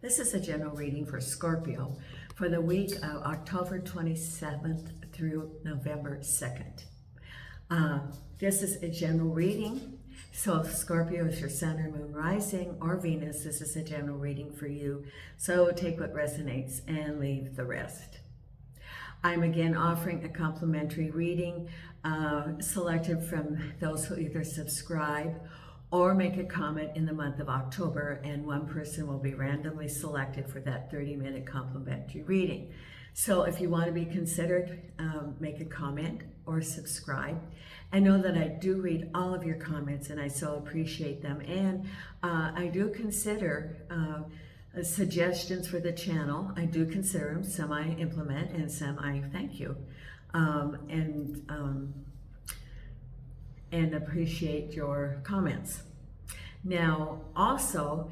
This is a general reading for Scorpio for the week of October 27th through November 2nd. This is a general reading. So if Scorpio is your sun or moon rising or Venus, this is a general reading for you. So take what resonates and leave the rest. I'm again offering a complimentary reading selected from those who either subscribe or make a comment in the month of October, and one person will be randomly selected for that 30-minute complimentary reading. So if you want to be considered, make a comment or subscribe. And know that I do read all of your comments and I so appreciate them. And I do consider suggestions for the channel. I do consider them. Some I implement and some I thank you. And appreciate your comments. Now, also,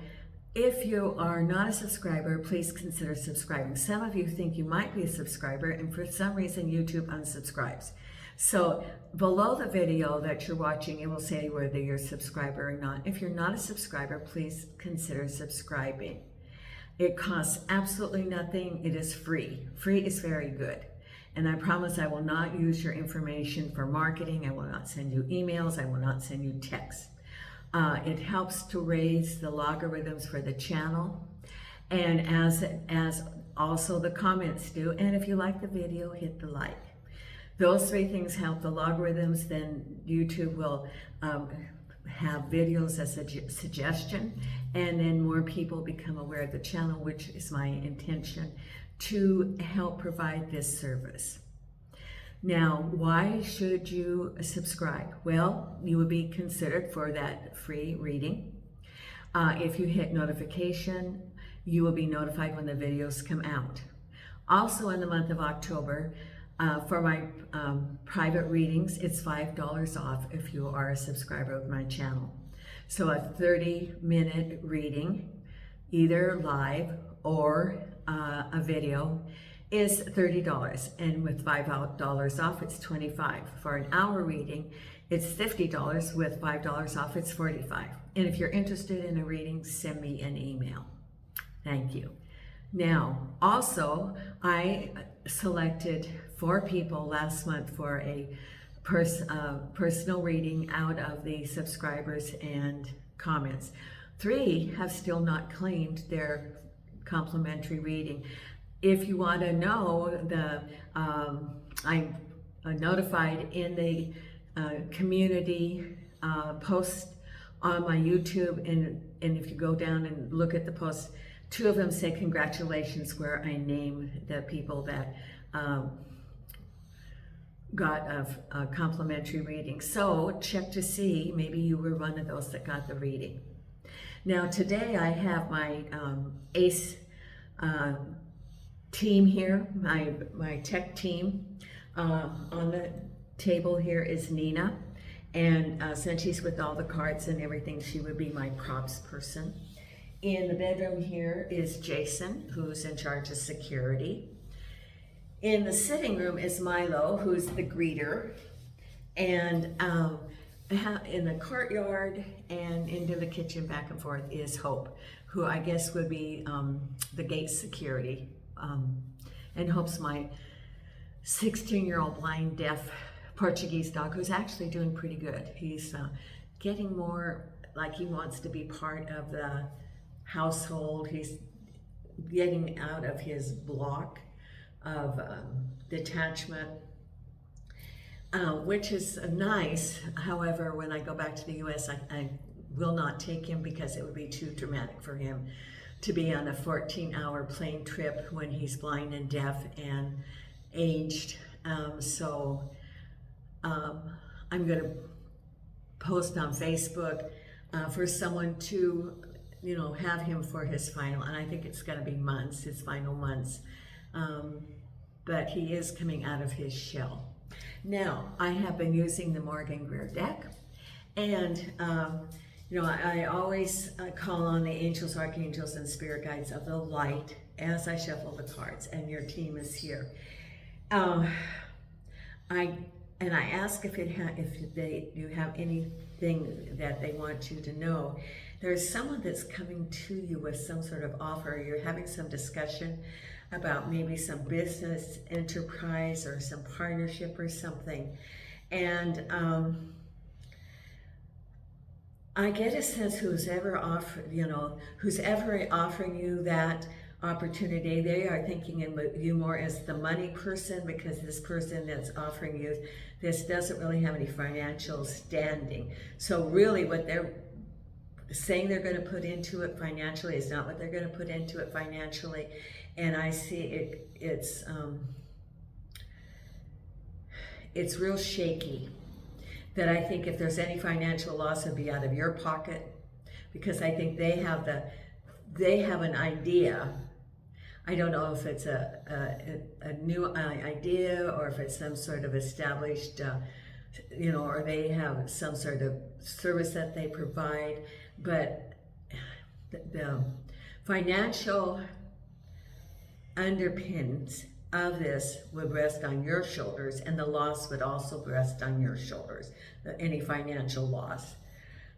if you are not a subscriber, please consider subscribing. Some of you think you might be a subscriber, and for some reason, YouTube unsubscribes. So below the video that you're watching, it will say whether you're a subscriber or not. If you're not a subscriber, please consider subscribing. It costs absolutely nothing. It is free. Free is very good. And I promise I will not use your information for marketing. I will not send you emails. I will not send you texts. It helps to raise the logarithms for the channel, and as also the comments do. And if you like the video, hit the like. Those three things help the logarithms. Then YouTube will have videos as a suggestion, and then more people become aware of the channel, which is my intention to help provide this service. Now, why should you subscribe? Well, you will be considered for that free reading. If you hit notification, you will be notified when the videos come out. Also in the month of October, for my private readings, it's $5 off if you are a subscriber of my channel. So a 30-minute reading, either live or a video, is $30, and with $5 off, it's $25. For an hour reading, it's $50. With $5 off, it's $45. And if you're interested in a reading, send me an email. Thank you. Now, also, I selected 4 people last month for a personal reading out of the subscribers and comments. 3 have still not claimed their complimentary reading. If you want to know, I'm notified in the community post on my YouTube, and if you go down and look at the post, 2 of them say congratulations, where I name the people that got a complimentary reading. So check to see, maybe you were one of those that got the reading. Now today I have my ACE team here, my tech team. On the table here is Nina, and since she's with all the cards and everything, she would be my props person. In the bedroom here is Jason, who's in charge of security. In the sitting room is Milo, who's the greeter. And in the courtyard and into the kitchen back and forth is Hope, who I guess would be the gate security. And Hope's my 16-year-old blind, deaf Portuguese dog who's actually doing pretty good. He's getting more like he wants to be part of the household. He's getting out of his block of detachment, which is nice. However, when I go back to the US, I will not take him because it would be too dramatic for him to be on a 14-hour plane trip when he's blind and deaf and aged. I'm going to post on Facebook for someone to, have him for his final, and I think it's going to be months, his final months. But he is coming out of his shell. Now, I have been using the Morgan Greer deck, and I always call on the angels, archangels, and spirit guides of the light as I shuffle the cards, and your team is here. I ask if you have anything that they want you to know. There's someone that's coming to you with some sort of offer. You're having some discussion about maybe some business enterprise or some partnership or something. And I get a sense who's ever offering you that opportunity, they are thinking of you more as the money person, because this person that's offering you this doesn't really have any financial standing. So really what they're saying they're going to put into it financially is not what they're going to put into it financially. And I see it's real shaky. That I think if there's any financial loss, it'd be out of your pocket, because I think they have an idea. I don't know if it's a new idea or if it's some sort of established, or they have some sort of service that they provide, but the financial underpinnings of this would rest on your shoulders, and the loss would also rest on your shoulders, any financial loss.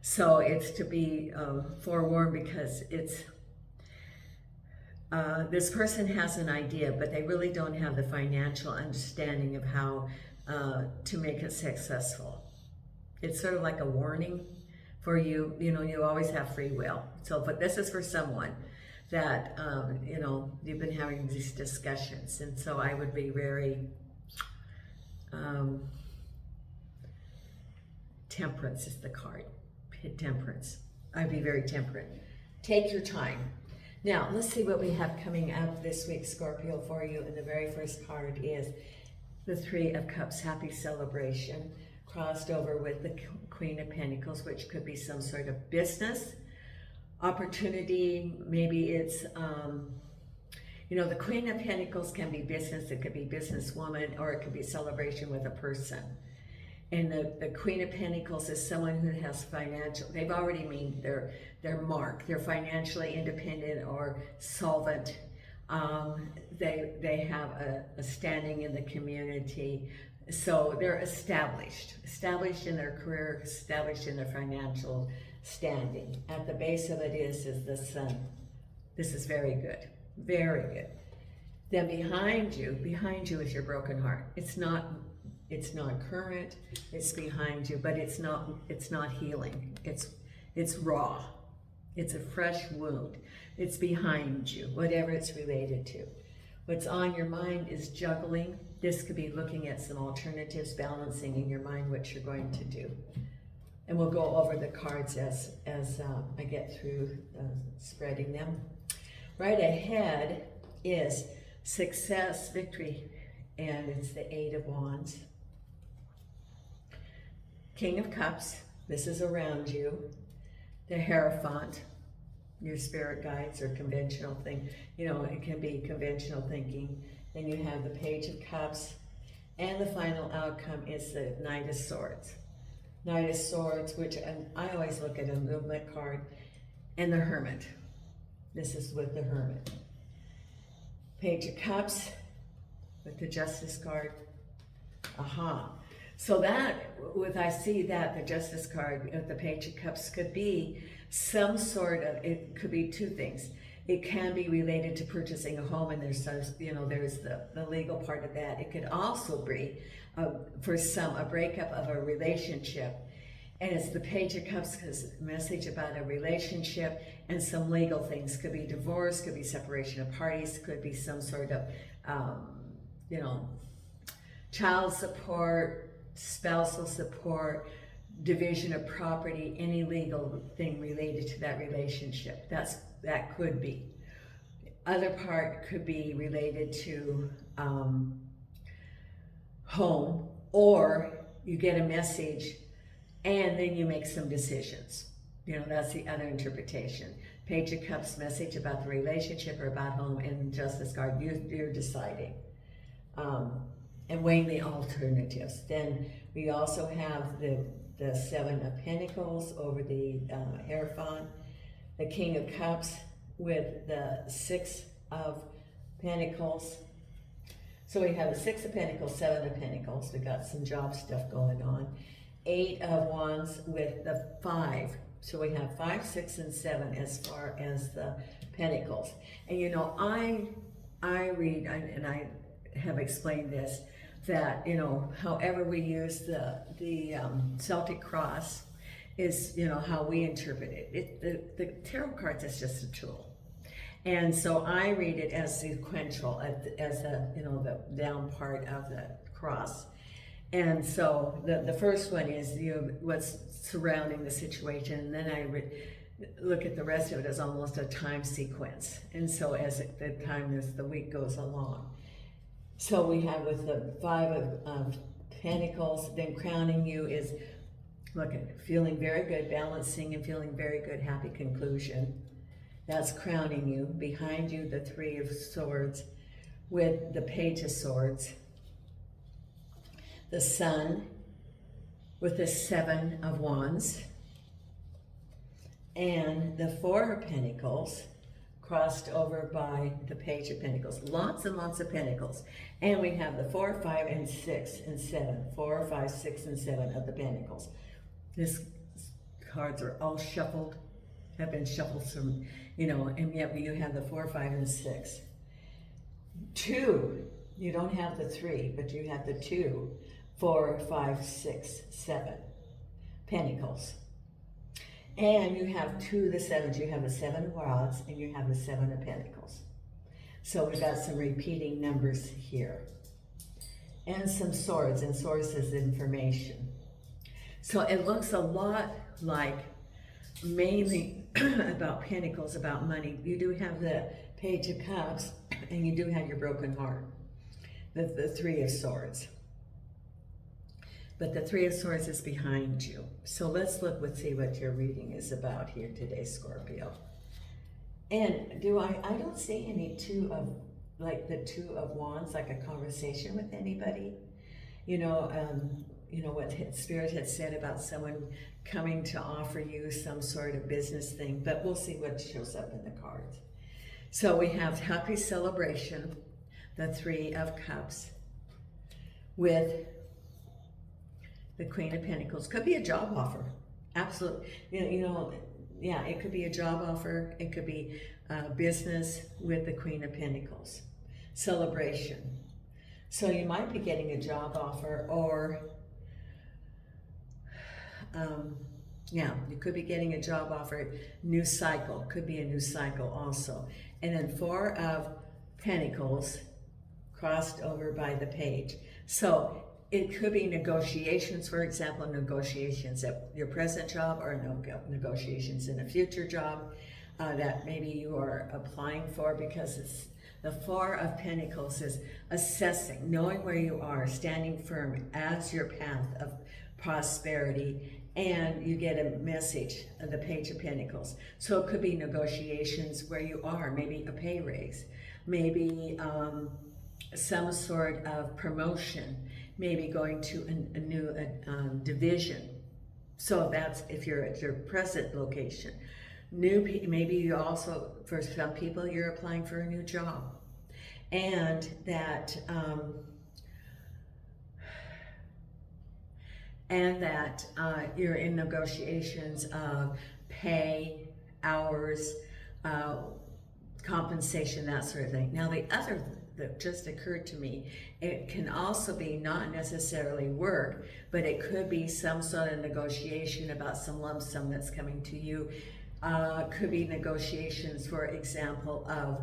So it's to be forewarned, because it's this person has an idea, but they really don't have the financial understanding of how to make it successful. It's sort of like a warning for you. You always have free will. So, but this is for someone that, you've been having these discussions. And so I would be very temperance is the card. Temperance. I'd be very temperate. Take your time. Now, let's see what we have coming up this week, Scorpio, for you. And the very first card is the Three of Cups, happy celebration, crossed over with the Queen of Pentacles, which could be some sort of business opportunity. Maybe it's, the Queen of Pentacles can be business. It could be businesswoman, or it could be celebration with a person. And the Queen of Pentacles is someone who has financial, they've already made their mark. They're financially independent or solvent. They have a standing in the community. So they're established in their career, established in their financial standing. At the base of it is the Sun. This is very good, very good. Then behind you is your broken heart. It's not current, it's behind you, but it's not healing. It's raw. It's a fresh wound. It's behind you, whatever it's related to. What's on your mind is juggling. This could be looking at some alternatives, balancing in your mind what you're going to do. And we'll go over the cards as I get through spreading them. Right ahead is success, victory, and it's the Eight of Wands. King of Cups, this is around you. The Hierophant, your spirit guides or conventional thing. It can be conventional thinking. Then you have the Page of Cups. And the final outcome is the Knight of Swords. Knight of Swords, which I always look at a movement card. And the Hermit. This is with the Hermit. Page of Cups with the Justice card. Aha. So I see that the Justice card with the Page of Cups could be some sort of, it could be two things. It can be related to purchasing a home, and there's the legal part of that. It could also be, for some, a breakup of a relationship. And it's the Page of Cups because message about a relationship and some legal things. Could be divorce, could be separation of parties, could be some sort of, child support, spousal support, division of property, any legal thing related to that relationship. That could be. Other part could be related to home, or you get a message and then you make some decisions. That's the other interpretation. Page of Cups, message about the relationship or about home, and Justice card, you're deciding. And weighing the alternatives. Then we also have the Seven of Pentacles over the Hierophant, the King of Cups with the Six of Pentacles. So we have the Six of Pentacles, Seven of Pentacles. We got some job stuff going on. Eight of Wands with the Five So we have 5, 6, and 7 as far as the pentacles. And you know, I read, and I have explained this, that, you know, however we use the Celtic cross is, you know, how we interpret it. The tarot cards is just a tool. And so I read it as sequential, as the, you know, the down part of the cross. And so the first one is, you know, what's surrounding the situation, and then I look at the rest of it as almost a time sequence. And so as the week goes along. So we have with the 5 of Pentacles, then crowning you is, look at feeling very good, balancing and feeling very good, happy conclusion. That's crowning you. Behind you, the 3 of Swords with the Page of Swords. The Sun with the 7 of Wands. And the 4 of Pentacles crossed over by the Page of Pentacles. Lots and lots of Pentacles. And we have the 4, 5, and 6, and 7. 4, 5, 6, and 7 of the Pentacles. These cards are all shuffled, have been shuffled some, you know, and yet you have the 4, 5, and 6. 2, you don't have the 3, but you have the 2, 4, 5, 6, 7 Pentacles. And you have 2 of the 7s. You have the 7 of Rods and you have the 7 of Pentacles. So we've got some repeating numbers here. And some Swords, and Swords is information. So it looks a lot like mainly about Pentacles, about money. You do have the Page of Cups, and you do have your broken heart. The 3 of Swords. But the 3 of Swords is behind you. So let's look and see what your reading is about here today, Scorpio. And I don't see any 2 of, like the 2 of Wands, like a conversation with anybody. You know what Spirit had said about someone coming to offer you some sort of business thing, but we'll see what shows up in the cards. So we have happy celebration, the 3 of Cups, with the Queen of Pentacles. Could be a job offer. Absolutely. Yeah, it could be a job offer. It could be business with the Queen of Pentacles. Celebration. So you might be getting a job offer, or you could be getting a job offer. New cycle. Could be a new cycle also. And then 4 of Pentacles crossed over by the Page. So it could be negotiations, for example, negotiations at your present job, or negotiations in a future job that maybe you are applying for, because it's the 4 of Pentacles is assessing, knowing where you are, standing firm as your path of prosperity, and you get a message of the Page of Pentacles. So it could be negotiations where you are, maybe a pay raise, maybe some sort of promotion, maybe going to a new division. So that's if you're at your present location. Maybe you also, for some people, you're applying for a new job, and that you're in negotiations of pay, hours, compensation, that sort of thing. Now the other that just occurred to me, it can also be not necessarily work, but it could be some sort of negotiation about some lump sum that's coming to you. Could be negotiations, for example, of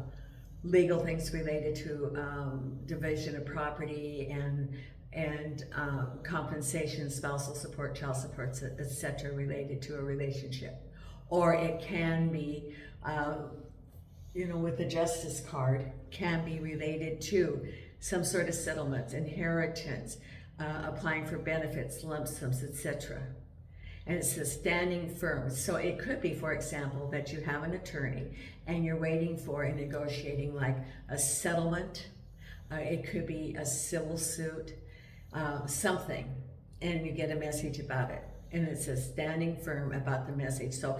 legal things related to division of property and compensation, spousal support, child support, etc., related to a relationship. Or it can be, with the Justice card, can be related to some sort of settlements, inheritance, applying for benefits, lump sums, etc. And it says standing firm. So it could be, for example, that you have an attorney and you're waiting for and negotiating like a settlement. It could be a civil suit, something, and you get a message about it. And it says standing firm about the message. So,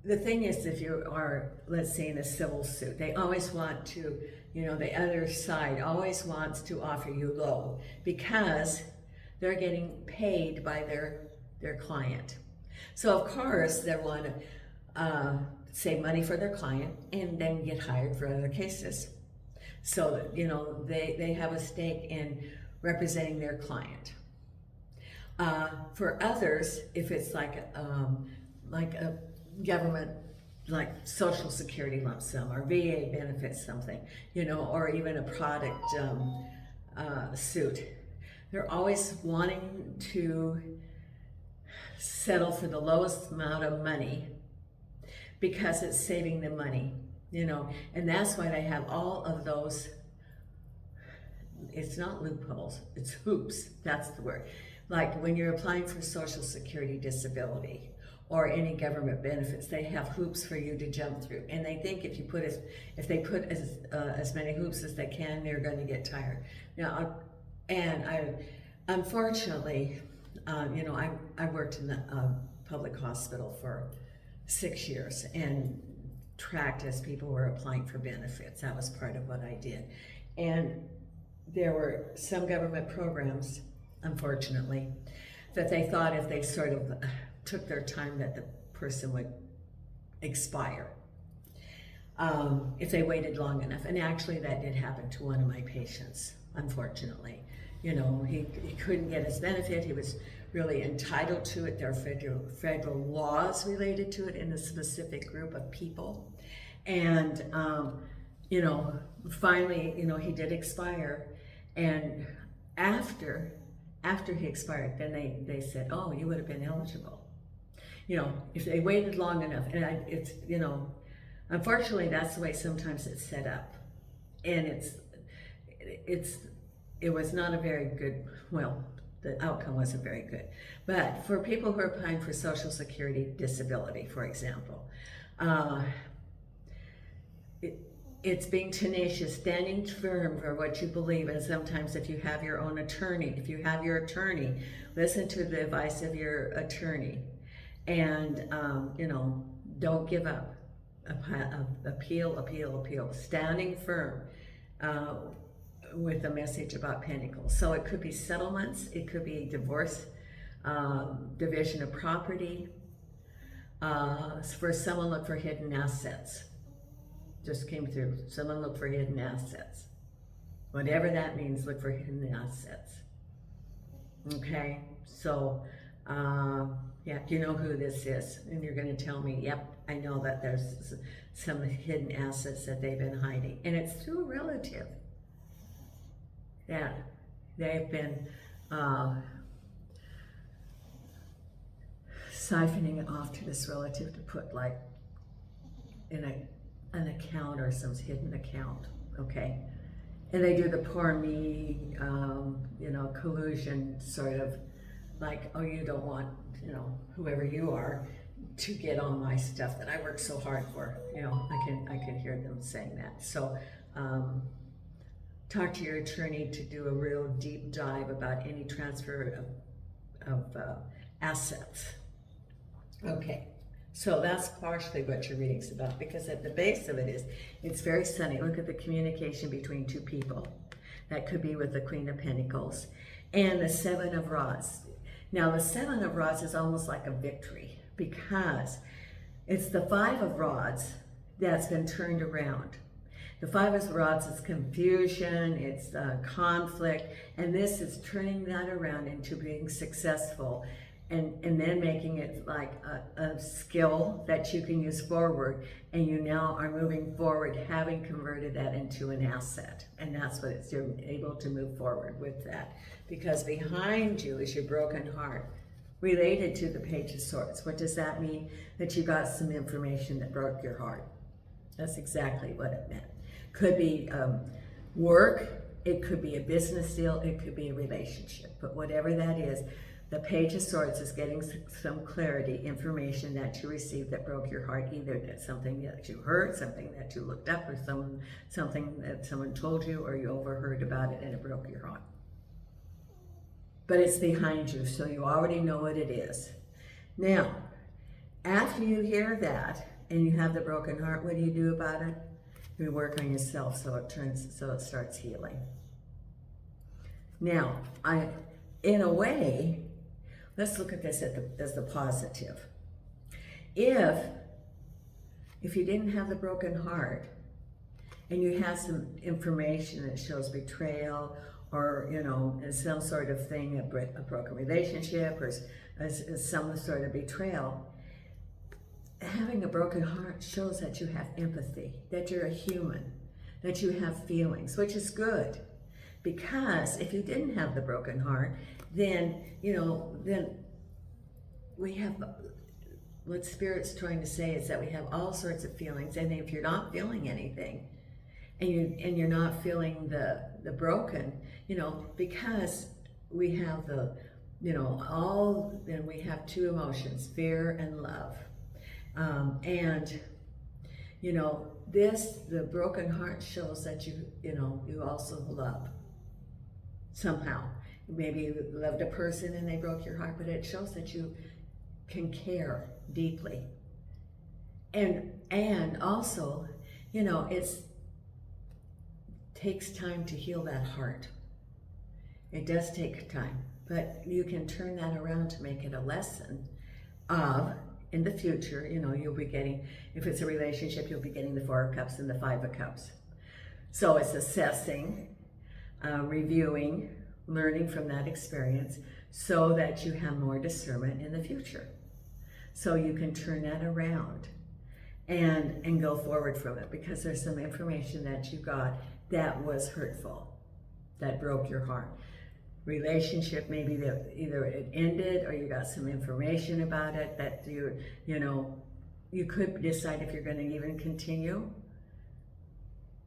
the thing is, if you are, let's say, in a civil suit, they always want to, the other side always wants to offer you low because they're getting paid by their client. So of course they want to save money for their client and then get hired for other cases. So, you know, they have a stake in representing their client. For others, if it's like a government, like Social Security lump sum or VA benefits something, you know, or even a product suit, they're always wanting to settle for the lowest amount of money because it's saving them money, you know, and that's why they have all of those. It's not loopholes, it's hoops, that's the word. Like when you're applying for Social Security disability or any government benefits, they have hoops for you to jump through. And they think if they put as many hoops as they can, they're going to get tired. Now, unfortunately, you know, I worked in the public hospital for 6 years and tracked as people were applying for benefits. That was part of what I did. And there were some government programs, unfortunately, that they thought if they sort of took their time that the person would expire if they waited long enough. And actually that did happen to one of my patients, unfortunately. You know, he couldn't get his benefit. He was really entitled to it. There are federal laws related to it in a specific group of people. And, you know, finally, you know, he did expire. And after he expired, then they said, oh, you would have been eligible. You know, if they waited long enough. And it's, you know, unfortunately, that's the way sometimes it's set up. And it was not a very good, well, the outcome wasn't very good. But for people who are applying for Social Security disability, for example, it's being tenacious, standing firm for what you believe. And sometimes if you have your own attorney, listen to the advice of your attorney. And, you know, don't give up. Appeal. Standing firm with a message about Pentacles. So it could be settlements, it could be divorce, division of property. For someone, look for hidden assets. Just came through. Someone look for hidden assets. Whatever that means, look for hidden assets. Okay, so yeah, you know who this is, and you're going to tell me, yep, I know that there's some hidden assets that they've been hiding, and it's through a relative. Yeah, they've been siphoning it off to this relative to put like in an account or some hidden account, okay? And they do the poor me, you know, collusion sort of like, oh, you don't want, you know, whoever you are to get all my stuff that I worked so hard for. You know, I can hear them saying that. So talk to your attorney to do a real deep dive about any transfer of assets. Okay. So that's partially what your reading's about, because at the base of it is, it's very sunny. Look at the communication between two people. That could be with the Queen of Pentacles and the Seven of Rods. Now the Seven of Rods is almost like a victory, because it's the Five of Rods that's been turned around. The Five of Rods is confusion, it's conflict, and this is turning that around into being successful. And then making it like a skill that you can use forward, and you now are moving forward, having converted that into an asset. And that's what it's, you're able to move forward with that. Because behind you is your broken heart, related to the Page of Swords. What does that mean? That you got some information that broke your heart. That's exactly what it meant. Could be work, it could be a business deal, it could be a relationship. But whatever that is, the Page of Swords is getting some clarity, information that you received that broke your heart. Either that's something that you heard, something that you looked up, or something that someone told you, or you overheard about it and it broke your heart. But it's behind you, so you already know what it is. Now, after you hear that and you have the broken heart, what do you do about it? You work on yourself so it starts healing. Now, in a way, let's look at this as the positive. If you didn't have the broken heart and you have some information that shows betrayal or, you know, some sort of thing, a broken relationship or some sort of betrayal, having a broken heart shows that you have empathy, that you're a human, that you have feelings, which is good. Because if you didn't have the broken heart, then, you know, then we have, what Spirit's trying to say is that we have all sorts of feelings. And if you're not feeling anything, and you're not feeling the broken, you know, because we have the, you know, then we have two emotions, fear and love. And, you know, the broken heart shows that you know, you also love somehow. Maybe you loved a person and they broke your heart, but it shows that you can care deeply. And also, you know, takes time to heal that heart. It does take time, but you can turn that around to make it a lesson of, in the future, you know, you'll be getting, if it's a relationship, you'll be getting the 4 of Cups and the 5 of Cups. So it's assessing, reviewing, learning from that experience so that you have more discernment in the future. So you can turn that around and go forward from it, because there's some information that you got that was hurtful, that broke your heart. Relationship, maybe that either it ended or you got some information about it that you know, you could decide if you're going to even continue.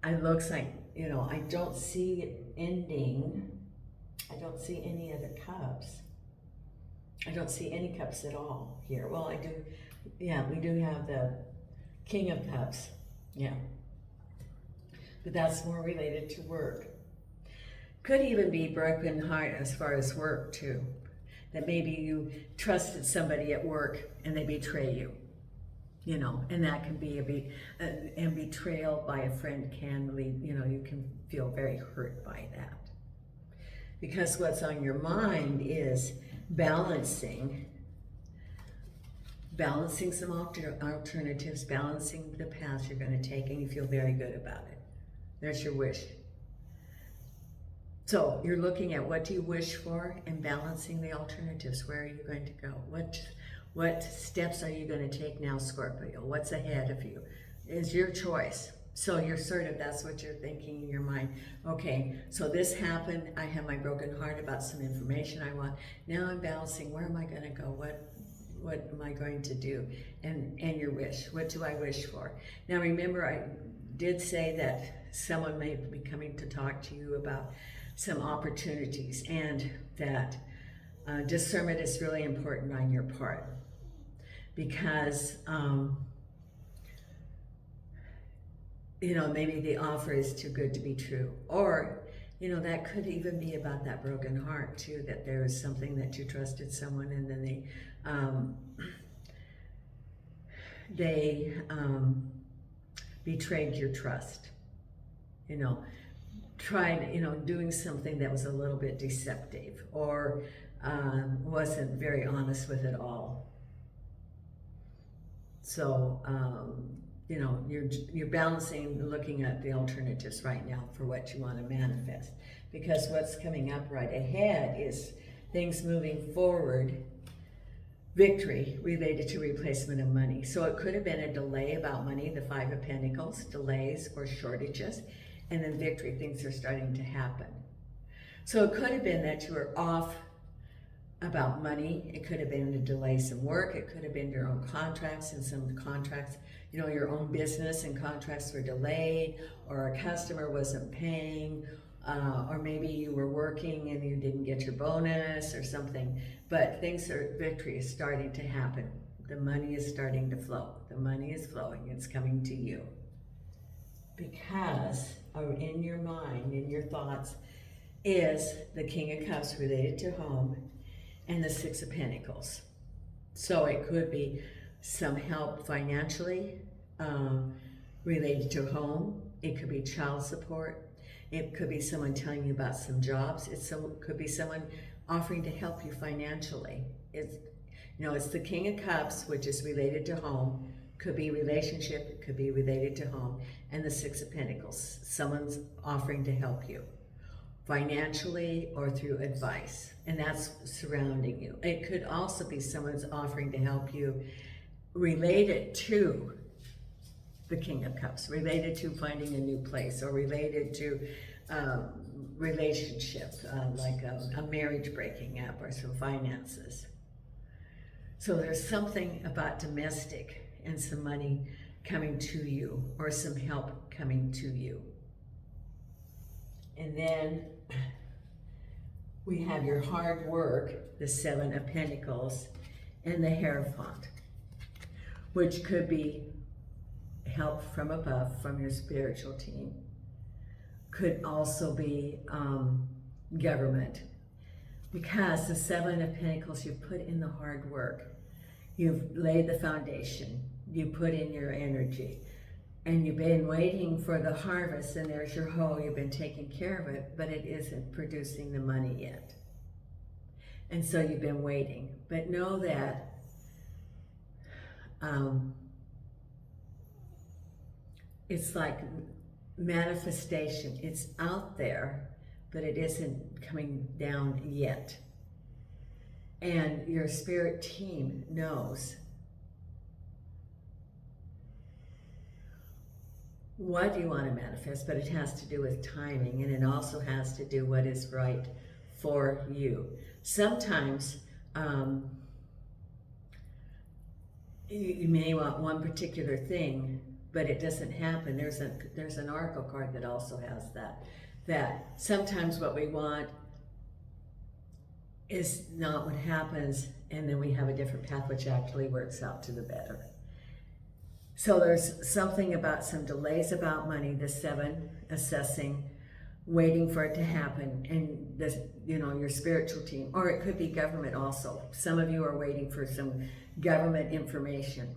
It looks like, you know, I don't see it ending. I don't see any other cups. I don't see any cups at all here. Well, I do, yeah, we do have the King of Cups, yeah. But that's more related to work. Could even be broken heart as far as work too. That maybe you trusted somebody at work and they betray you, you know, and that can be and betrayal by a friend can lead, you know, you can feel very hurt by that. Because what's on your mind is balancing some alternatives, balancing the path you're going to take, and you feel very good about it. That's your wish. So you're looking at what do you wish for and balancing the alternatives. Where are you going to go? What steps are you going to take now, Scorpio? What's ahead of you? It's your choice. So you're that's what you're thinking in your mind. Okay, so this happened. I have my broken heart about some information I want. Now I'm balancing. Where am I going to go? What am I going to do? And your wish. What do I wish for? Now remember, I did say that someone may be coming to talk to you about some opportunities, and that discernment is really important on your part, because you know, maybe the offer is too good to be true, or you know, that could even be about that broken heart too, that there was something that you trusted someone and then they betrayed your trust, you know, tried, you know, doing something that was a little bit deceptive, or wasn't very honest with it all. So you know, you're balancing, looking at the alternatives right now for what you want to manifest, because what's coming up right ahead is things moving forward, victory related to replacement of money. So it could have been a delay about money, the 5 of Pentacles, delays or shortages, and then victory, things are starting to happen. So it could have been that you were off about money. It could have been to delay some work. It could have been your own contracts, and some contracts, you know, your own business and contracts were delayed, or a customer wasn't paying, or maybe you were working and you didn't get your bonus or something. But victory is starting to happen. The money is starting to flow. The money is flowing. It's coming to you. Because in your mind, in your thoughts, is the King of Cups related to home and the 6 of Pentacles. So it could be some help financially related to home. It could be child support. It could be someone telling you about some jobs. It could be someone offering to help you financially. it's, it's the King of Cups, which is related to home, could be relationship, could be related to home, and the Six of Pentacles. Someone's offering to help you financially or through advice, and that's surrounding you. It could also be someone's offering to help you related to the King of Cups, related to finding a new place, or related to relationship, like a marriage breaking up, or some finances. So there's something about domestic and some money coming to you, or some help coming to you. And then we have your hard work, the Seven of Pentacles, and the Hierophant, which could be help from above, from your spiritual team. Could also be government, because the Seven of Pentacles, you put in the hard work. You've laid the foundation. You put in your energy. And you've been waiting for the harvest, and there's your hoe. You've been taking care of it, but it isn't producing the money yet. And so you've been waiting. But know that it's like manifestation. It's out there, but it isn't coming down yet. And your spirit team knows what you want to manifest, but it has to do with timing, and it also has to do what is right for you. Sometimes you may want one particular thing, but it doesn't happen. There's an oracle card that also has that sometimes what we want is not what happens, and then we have a different path which actually works out to the better. So there's something about some delays about money, the Seven, assessing, waiting for it to happen, and this, your spiritual team, or it could be government also. Some of you are waiting for some government information.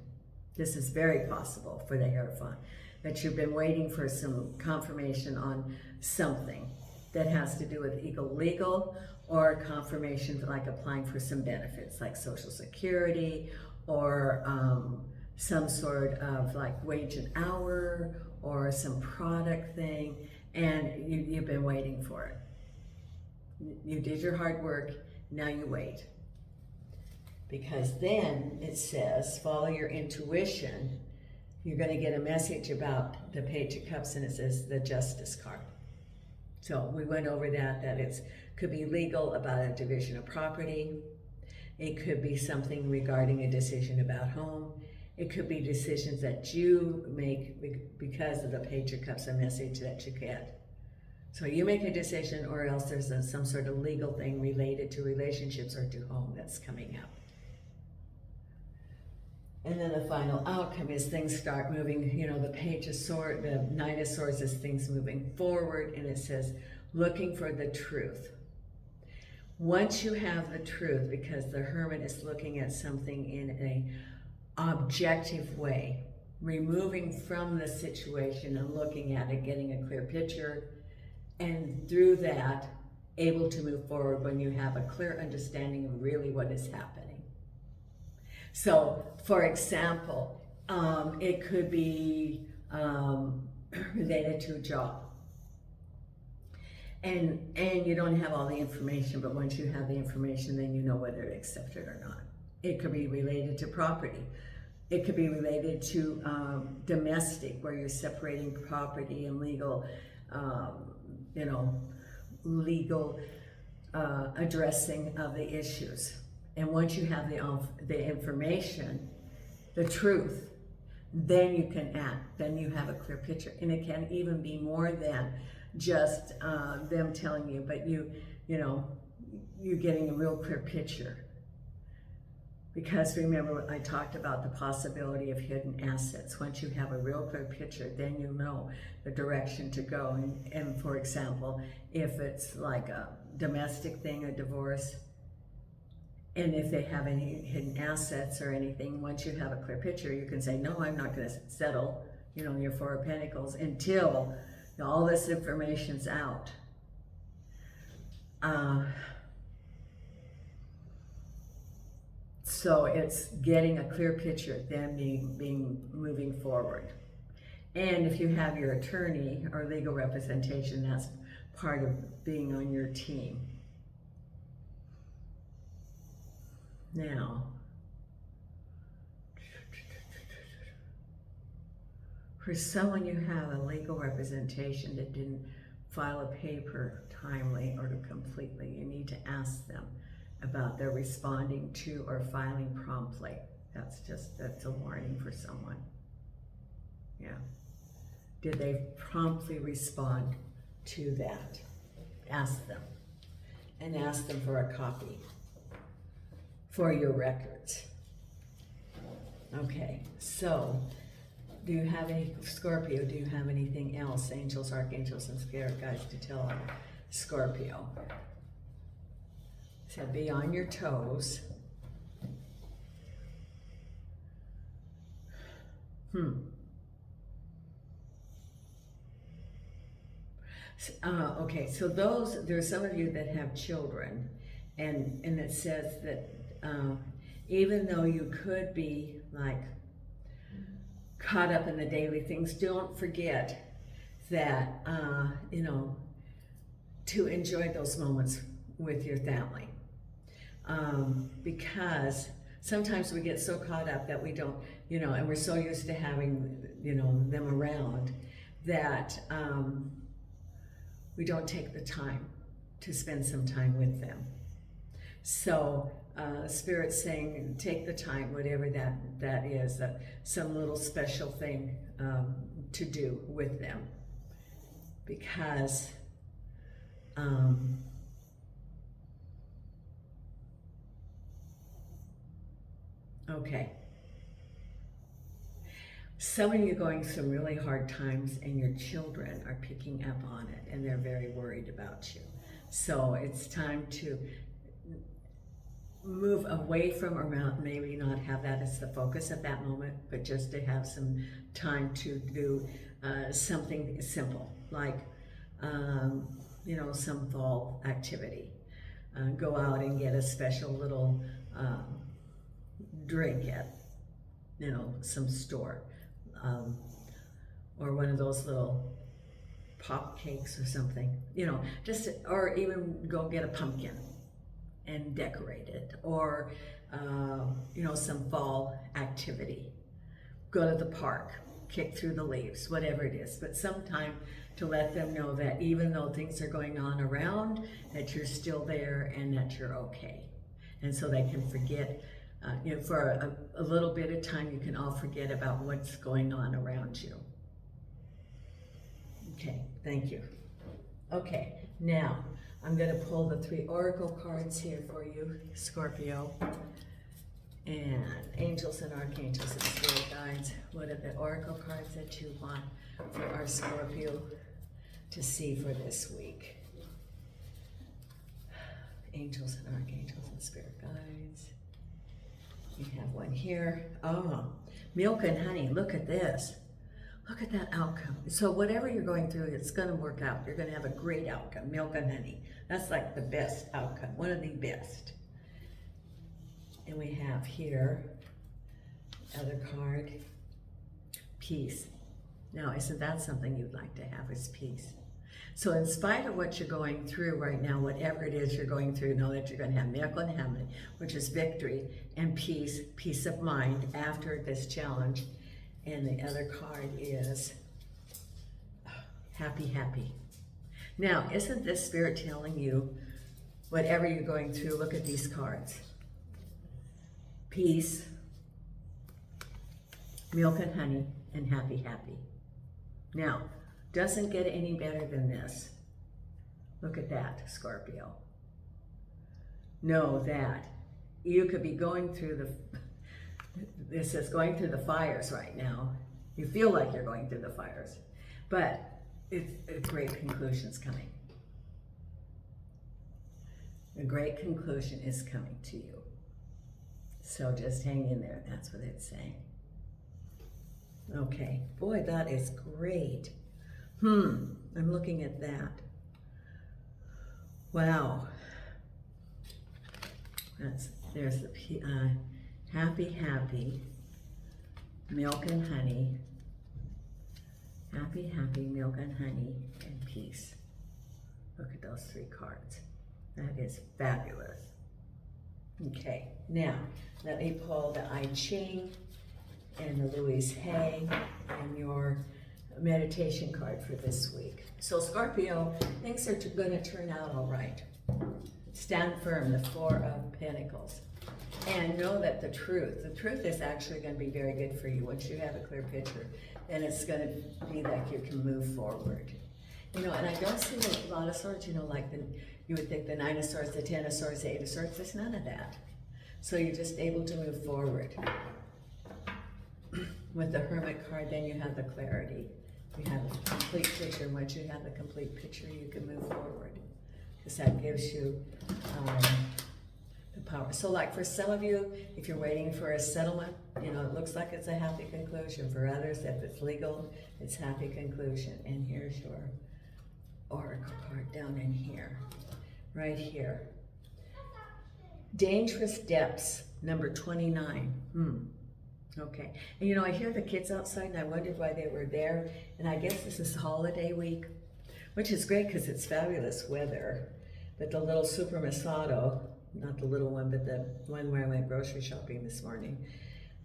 This is very possible for the Hierophant, that you've been waiting for some confirmation on something that has to do with legal, or confirmation like applying for some benefits like Social Security, or some sort of like wage and hour, or some product thing, and you've been waiting for it. You did your hard work, now you wait. Because then it says, follow your intuition. You're going to get a message about the Page of Cups, and it says the Justice card. So we went over that it could be legal, about a division of property. It could be something regarding a decision about home. It could be decisions that you make because of the Page of Cups, a message that you get. So you make a decision, or else there's some sort of legal thing related to relationships or to home that's coming up. And then the final outcome is things start moving, the Page of Swords, the Knight of Swords is things moving forward, and it says, looking for the truth. Once you have the truth, because the Hermit is looking at something in an objective way, removing from the situation and looking at it, getting a clear picture, and through that, able to move forward when you have a clear understanding of really what is happening. So, for example, it could be related to a job. And you don't have all the information, but once you have the information, then you know whether to accept it or not. It could be related to property. It could be related to domestic, where you're separating property and legal, legal addressing of the issues. And once you have the information, the truth, then you can act. Then you have a clear picture, and it can even be more than just them telling you, but you're getting a real clear picture. Because remember, I talked about the possibility of hidden assets. Once you have a real clear picture, then you know the direction to go. And for example, if it's like a domestic thing, a divorce, and if they have any hidden assets or anything, once you have a clear picture, you can say, no, I'm not going to settle, your Four of Pentacles until all this information's out. So it's getting a clear picture of them moving forward. And if you have your attorney or legal representation, that's part of being on your team. Now, for someone you have a legal representation that didn't file a paper timely or completely, you need to ask them about their responding to or filing promptly. That's a warning for someone. Yeah. Did they promptly respond to that? Ask them. And ask them for a copy for your records. Okay, so do you have any, Scorpio, do you have anything else, angels, archangels, and spirit guides to tell Scorpio? So be on your toes. Okay, so there's some of you that have children, and it says that even though you could be like caught up in the daily things, don't forget that, to enjoy those moments with your family. Because sometimes we get so caught up that we don't, and we're so used to having, them around that we don't take the time to spend some time with them. So Spirit's saying, take the time, whatever that is, some little special thing to do with them. Because okay. Some of you are going through some really hard times, and your children are picking up on it, and they're very worried about you. So it's time to move away from, or maybe not have that as the focus at that moment, but just to have some time to do something simple, like, some fall activity. Go out and get a special little drink at, some store. Or one of those little pop cakes or something, or even go get a pumpkin and decorate it, or, some fall activity. Go to the park, kick through the leaves, whatever it is, but sometime to let them know that even though things are going on around, that you're still there and that you're okay. And so they can forget, for a little bit of time, you can all forget about what's going on around you. Okay, thank you. Okay, now I'm going to pull the 3 oracle cards here for you, Scorpio. And angels and archangels and spirit guides, what are the oracle cards that you want for our Scorpio to see for this week? Angels and archangels and spirit guides. We have one here. Oh, milk and honey. Look at this. Look at that outcome. So whatever you're going through, it's going to work out. You're going to have a great outcome. Milk and honey. That's like the best outcome. One of the best. And we have here, other card, peace. Now, isn't that something you'd like to have, is peace? So in spite of what you're going through right now, whatever it is you're going through, know that you're going to have miracle and heaven, which is victory, and peace of mind after this challenge. And the other card is happy, happy. Now, isn't this spirit telling you, whatever you're going through, look at these cards. Peace, milk and honey, and happy, happy. Now, doesn't get any better than this. Look at that, Scorpio. Know that you could be going through this is going through the fires right now. You feel like you're going through the fires, but a great conclusion's coming. A great conclusion is coming to you. So just hang in there, that's what it's saying. Okay, boy, that is great. I'm looking at that. Wow. There's the happy, happy, milk and honey, happy, happy, milk and honey, and peace. Look at those 3 cards. That is fabulous. Okay, now let me pull the I Ching and the Louise Hay and your meditation card for this week. So Scorpio, things are going to turn out all right. Stand firm, the 4 of Pentacles. And know that the truth is actually going to be very good for you. Once you have a clear picture, then it's going to be like you can move forward. You know, and I don't see a lot of swords, you know, like you would think the 9 of Swords, the 10 of Swords, the 8 of Swords. There's none of that. So you're just able to move forward. With the Hermit card, then you have the clarity. You have a complete picture. Once you have the complete picture, you can move forward. Because that gives you the power. So like for some of you, if you're waiting for a settlement, you know, it looks like it's a happy conclusion. For others, if it's legal, it's happy conclusion. And here's your oracle card down in here, right here. Dangerous Depths, number 29. Okay. And you know, I hear the kids outside and I wondered why they were there. And I guess this is holiday week, which is great because it's fabulous weather. But the little Supermercado, not the little one, but the one where I went grocery shopping this morning,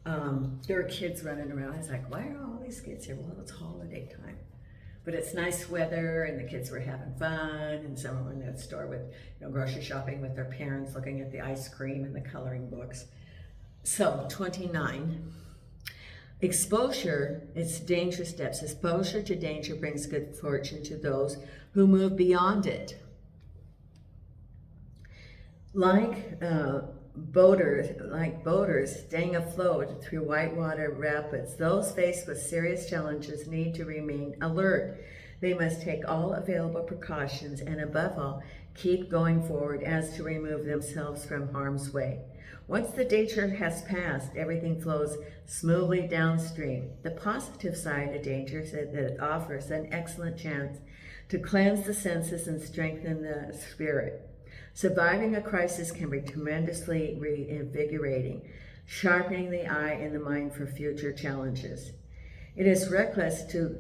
there were kids running around. I was like, why are all these kids here? Well, it's holiday time. But it's nice weather and the kids were having fun, and some were in the store with, you know, grocery shopping with their parents, looking at the ice cream and the coloring books. So 29. Exposure, it's dangerous steps. Exposure to danger brings good fortune to those who move beyond it. Like boaters staying afloat through whitewater rapids, those faced with serious challenges need to remain alert. They must take all available precautions and above all, keep going forward as to remove themselves from harm's way. Once the danger has passed, everything flows smoothly downstream. The positive side of danger is that it offers an excellent chance to cleanse the senses and strengthen the spirit. Surviving a crisis can be tremendously reinvigorating, sharpening the eye and the mind for future challenges. It is reckless to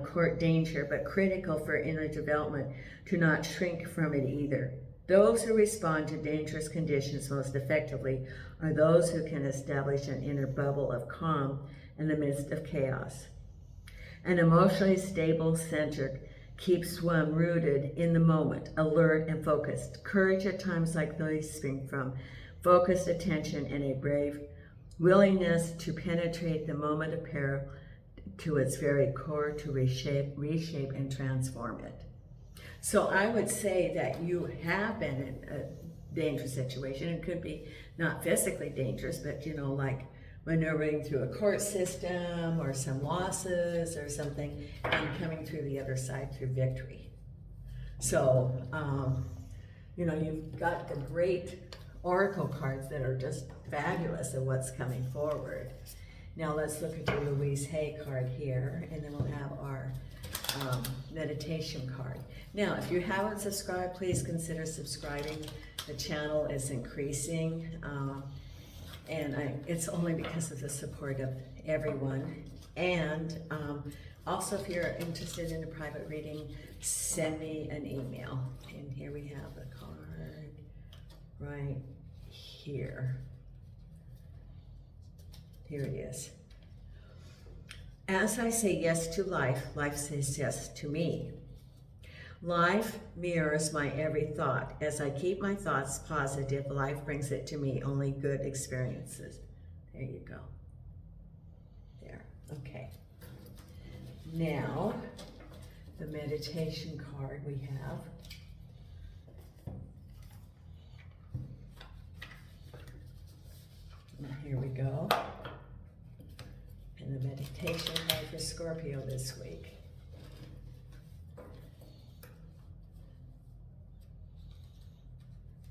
court danger, but critical for inner development to not shrink from it either. Those who respond to dangerous conditions most effectively are those who can establish an inner bubble of calm in the midst of chaos. An emotionally stable center keeps one rooted in the moment, alert and focused. Courage at times like these spring from focused attention and a brave willingness to penetrate the moment of peril to its very core, to reshape, and transform it. So I would say that you have been in a dangerous situation. It could be not physically dangerous, but you know, like maneuvering through a court system or some losses or something, and coming through the other side through victory. So, you know, you've got the great oracle cards that are just fabulous of what's coming forward. Now let's look at your Louise Hay card here, and then we'll have our meditation card. Now, if you haven't subscribed, please consider subscribing. The channel is increasing, and it's only because of the support of everyone. And also, if you're interested in a private reading, send me an email. And here we have the card right here. Here it is. As I say yes to life, life says yes to me. Life mirrors my every thought. As I keep my thoughts positive, life brings it to me only good experiences. There you go. There, okay. Now, the meditation card we have. And here we go. And the meditation card for Scorpio this week.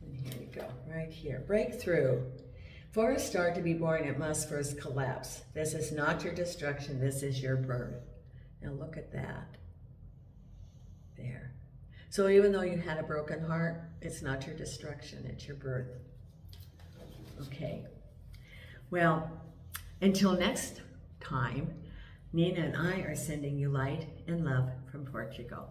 And here we go, right here. Breakthrough. For a star to be born, it must first collapse. This is not your destruction, this is your birth. Now look at that. There. So even though you had a broken heart, it's not your destruction, it's your birth. Okay. Well, until next time, Nina and I are sending you light and love from Portugal.